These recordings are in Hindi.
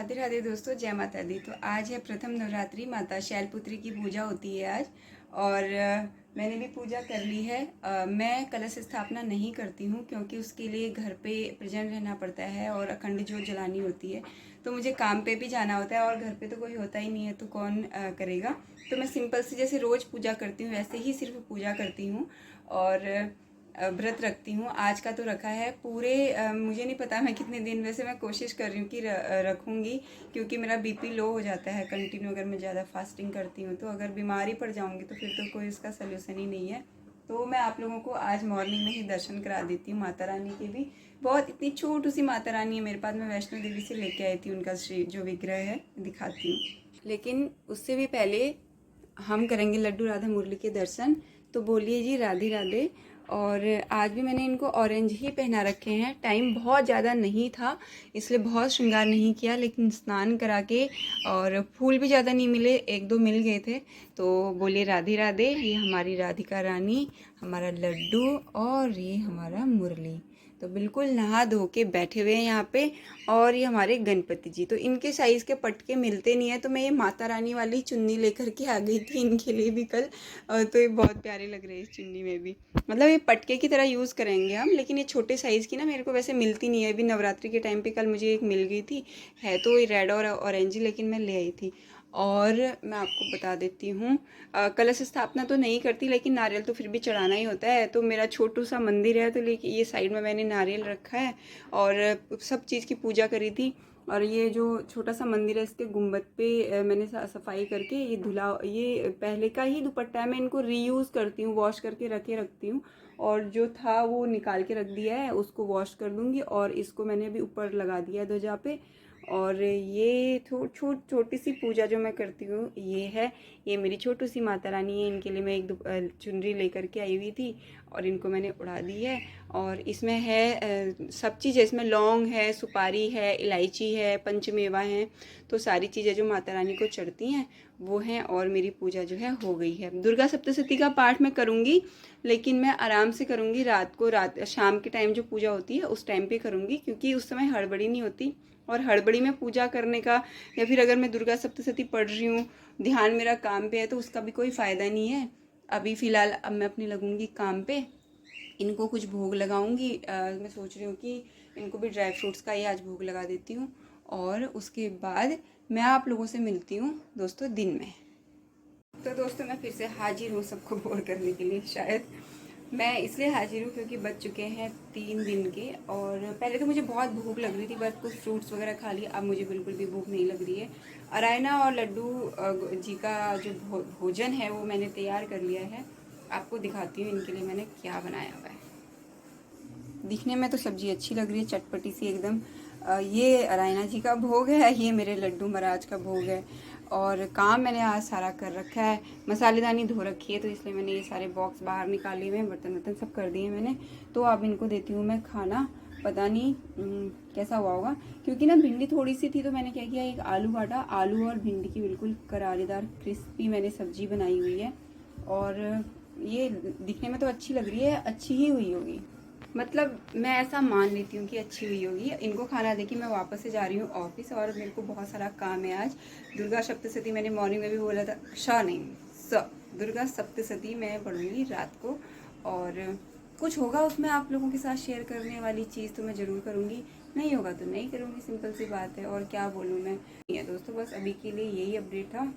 राधे राधे दोस्तों, जय माता दी। तो आज है प्रथम नवरात्रि, माता शैलपुत्री की पूजा होती है आज। और मैंने भी पूजा कर ली है। मैं कलश स्थापना नहीं करती हूँ क्योंकि उसके लिए घर पे प्रेजेंट रहना पड़ता है और अखंड ज्योत जलानी होती है। तो मुझे काम पे भी जाना होता है और घर पे तो कोई होता ही नहीं है, तो कौन करेगा। तो मैं सिंपल से जैसे रोज़ पूजा करती हूँ वैसे ही सिर्फ पूजा करती हूँ और व्रत रखती हूँ। आज का तो रखा है पूरे मुझे नहीं पता मैं कितने दिन, वैसे मैं कोशिश कर रही हूँ कि रखूँगी, क्योंकि मेरा बीपी लो हो जाता है कंटिन्यू अगर मैं ज़्यादा फास्टिंग करती हूँ। तो अगर बीमारी पड़ जाऊँगी तो फिर तो कोई इसका सल्यूशन ही नहीं है। तो मैं आप लोगों को आज मॉर्निंग में ही दर्शन करा देती हूँ माता रानी के भी। बहुत इतनी छोटी सी माता रानी है मेरे पास, मैं वैष्णो देवी से लेके आई थी उनका श्री जो विग्रह है, दिखाती हूँ। लेकिन उससे भी पहले हम करेंगे लड्डू राधा मुरली के दर्शन। तो बोलिए जी राधे राधे। और आज भी मैंने इनको ऑरेंज ही पहना रखे हैं। टाइम बहुत ज़्यादा नहीं था इसलिए बहुत श्रृंगार नहीं किया, लेकिन स्नान करा के और फूल भी ज़्यादा नहीं मिले, एक दो मिल गए थे। तो बोलिए राधे राधे। ये हमारी राधिका रानी, हमारा लड्डू और ये हमारा मुरली तो बिल्कुल नहा धो के बैठे हुए हैं यहाँ पे। और ये हमारे गणपति जी, तो इनके साइज़ के पटके मिलते नहीं है, तो मैं ये माता रानी वाली चुन्नी लेकर के आ गई थी इनके लिए भी कल। तो ये बहुत प्यारे लग रहे हैं इस चुन्नी में भी। मतलब ये पटके की तरह यूज़ करेंगे हम, लेकिन ये छोटे साइज़ की ना मेरे को वैसे मिलती नहीं है। अभी नवरात्रि के टाइम पे कल मुझे एक मिल गई थी, है तो ये रेड और ऑरेंज, लेकिन मैं ले आई थी। और मैं आपको बता देती हूँ, कलश स्थापना तो नहीं करती, लेकिन नारियल तो फिर भी चढ़ाना ही होता है। तो मेरा छोटू सा मंदिर है, तो लेकिन ये साइड में मैंने नारियल रखा है और सब चीज़ की पूजा करी थी। और ये जो छोटा सा मंदिर है इसके गुम्बद पे मैंने सफाई करके ये धुला, ये पहले का ही दुपट्टा है, मैं इनको रीयूज़ करती हूँ, वॉश करके रखती हूँ। और जो था वो निकाल के रख दिया है, उसको वॉश कर दूँगी। और इसको मैंने अभी ऊपर लगा दिया है ध्वजा पे। और ये छोटी सी पूजा जो मैं करती हूँ ये है, ये मेरी छोटी सी माता रानी है। इनके लिए मैं एक चुनरी लेकर के आई हुई थी और इनको मैंने उड़ा दी है। और इसमें है सब चीज़ है, इसमें लौंग है, सुपारी है, इलायची है, पंचमेवा है। तो सारी चीज़ें जो माता रानी को चढ़ती हैं वो हैं। और मेरी पूजा जो है हो गई है। दुर्गा सप्तशती का पाठ मैं करूँगी, लेकिन मैं आराम से करूँगी। रात शाम के टाइम जो पूजा होती है उस टाइम पे करूँगी, क्योंकि उस समय हड़बड़ी नहीं होती। और हड़बड़ी में पूजा करने का, या फिर अगर मैं दुर्गा सप्तशती पढ़ रही हूँ, ध्यान मेरा काम पे है, तो उसका भी कोई फ़ायदा नहीं है। अभी फ़िलहाल अब मैं अपनी लगूंगी काम पे, इनको कुछ भोग लगाऊंगी। मैं सोच रही हूँ कि इनको भी ड्राई फ्रूट्स का ही आज भोग लगा देती हूँ। और उसके बाद मैं आप लोगों से मिलती हूँ दोस्तों दिन में। तो दोस्तों मैं फिर से हाजिर हूँ सबको बोर करने के लिए। शायद मैं इसलिए हाजिर हूँ क्योंकि बच चुके हैं 3 दिन के। और पहले तो मुझे बहुत भूख लग रही थी, बस कुछ फ्रूट्स वगैरह खा लिया। अब मुझे बिल्कुल भी भूख नहीं लग रही है। अरायना और लड्डू जी का जो भोजन है वो मैंने तैयार कर लिया है। आपको दिखाती हूँ इनके लिए मैंने क्या बनाया हुआ है। दिखने में तो सब्जी अच्छी लग रही है, चटपटी सी एकदम। ये अरायना जी का भोग है, ये मेरे लड्डू महाराज का भोग है। और काम मैंने आज सारा कर रखा है। मसालेदानी धो रखी है, तो इसलिए मैंने ये सारे बॉक्स बाहर निकाले हुए हैं, बर्तन वर्तन सब कर दिए मैंने। तो अब इनको देती हूँ मैं खाना। पता नहीं कैसा हुआ होगा, क्योंकि ना भिंडी थोड़ी सी थी, तो मैंने क्या किया, एक आलू काटा, आलू और भिंडी की बिल्कुल करारेदार क्रिस्पी मैंने सब्जी बनाई हुई है। और ये दिखने में तो अच्छी लग रही है, अच्छी ही हुई होगी, मतलब मैं ऐसा मान लेती हूँ कि अच्छी हुई होगी। इनको खाना दे के मैं वापस से जा रही हूँ ऑफिस, और मेरे को बहुत सारा काम है आज। दुर्गा सप्तशती मैंने मॉर्निंग में भी बोला था, नहीं दुर्गा सप्तशती मैं पढ़ूंगी रात को। और कुछ होगा उसमें आप लोगों के साथ शेयर करने वाली चीज़ तो मैं ज़रूर करूँगी, नहीं होगा तो नहीं करूँगी, सिंपल सी बात है। और क्या बोलूँ मैं, ये दोस्तों बस अभी के लिए यही अपडेट था।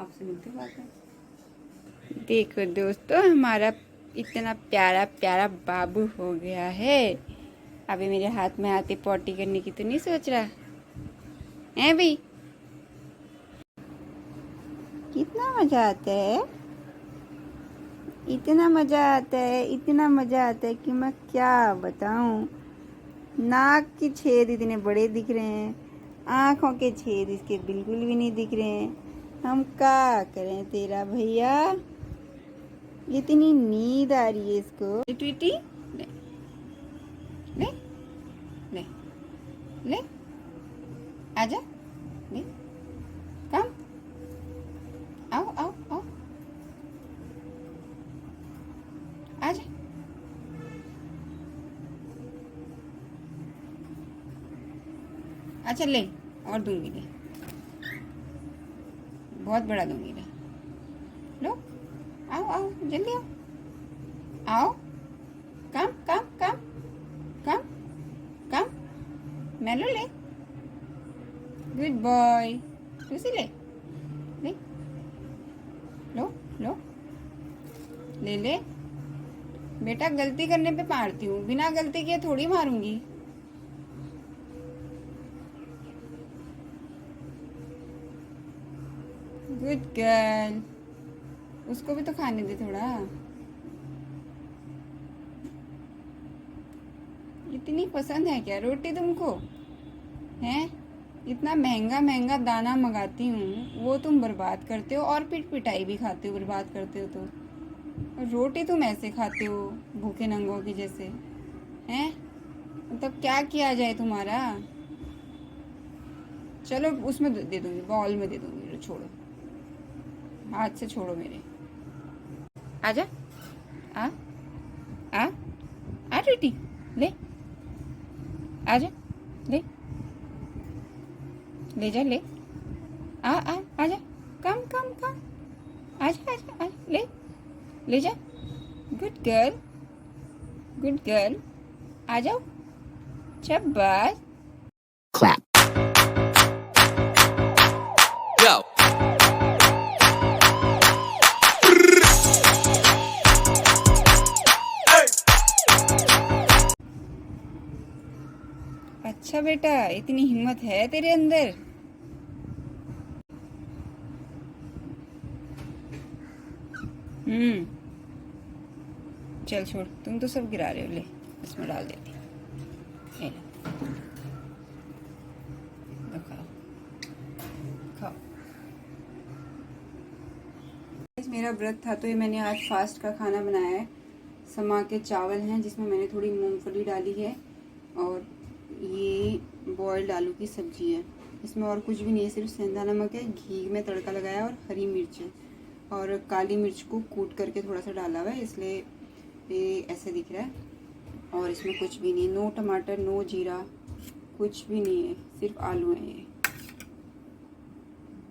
आपसे मिलते हैं बात में। देखो दोस्तों, हमारा इतना प्यारा प्यारा बाबू हो गया है। अभी मेरे हाथ में आते पॉटी करने की तो नहीं सोच रहा है भाई। कितना मजा आता है, इतना मजा आता है, इतना मजा आता है कि मैं क्या बताऊं। नाक के छेद इतने बड़े दिख रहे हैं, आँखों के छेद इसके बिल्कुल भी नहीं दिख रहे हैं। हम क्या करें तेरा भैया, इतनी नींद आ रही है इसको। ट्वीटी ले ले ले ले, आजा, ले, कम, आओ आओ आओ, आजा। अच्छा ले, और दूंगी ले, बहुत बड़ा दूंगी ले। लो आओ आओ जल्दी आओ, आओ कम कम कम कम कम, मैलो ले, गुड बॉय, लूसी ले ले, लो लो ले ले। बेटा गलती करने पे मारती हूँ, बिना गलती किए थोड़ी मारूंगी। गुड गर्ल, उसको भी तो खाने दे थोड़ा। इतनी पसंद है क्या रोटी तुमको? हैं? इतना महंगा महंगा दाना मंगाती हूँ, वो तुम बर्बाद करते हो और पिटाई भी खाते हो, बर्बाद करते हो तो। और रोटी तुम ऐसे खाते हो भूखे नंगों की जैसे। हैं? मतलब क्या किया जाए तुम्हारा? चलो उसमें दे दूंगी, बॉल में दे दूंगी, छोड़ो, हाथ से छोड़ो मेरे। आजा, आ आ आ रोटी ले, आजा ले, ले जा ले, आ आ आजा, कम कम कम, आजा आजा आजा, ले जा, गुड गर्ल, गुड गर्ल, आ जाओ, शाबाश। Clap. Go. अच्छा बेटा, इतनी हिम्मत है तेरे अंदर। चल छोड़, तुम तो सब गिरा रहे हो, ले इसमें डाल देती हूँ, ये लो, खाओ खाओ। मेरा व्रत था तो ये मैंने आज फास्ट का खाना बनाया है। समा के चावल हैं जिसमें मैंने थोड़ी मूंगफली डाली है, और ये बॉयल्ड आलू की सब्जी है। इसमें और कुछ भी नहीं है, सिर्फ सेंधा नमक है, घी में तड़का लगाया और हरी मिर्च है, और काली मिर्च को कूट करके थोड़ा सा डाला हुआ है, इसलिए ये ऐसे दिख रहा है। और इसमें कुछ भी नहीं, नो टमाटर, नो जीरा, कुछ भी नहीं है, सिर्फ आलू है ये।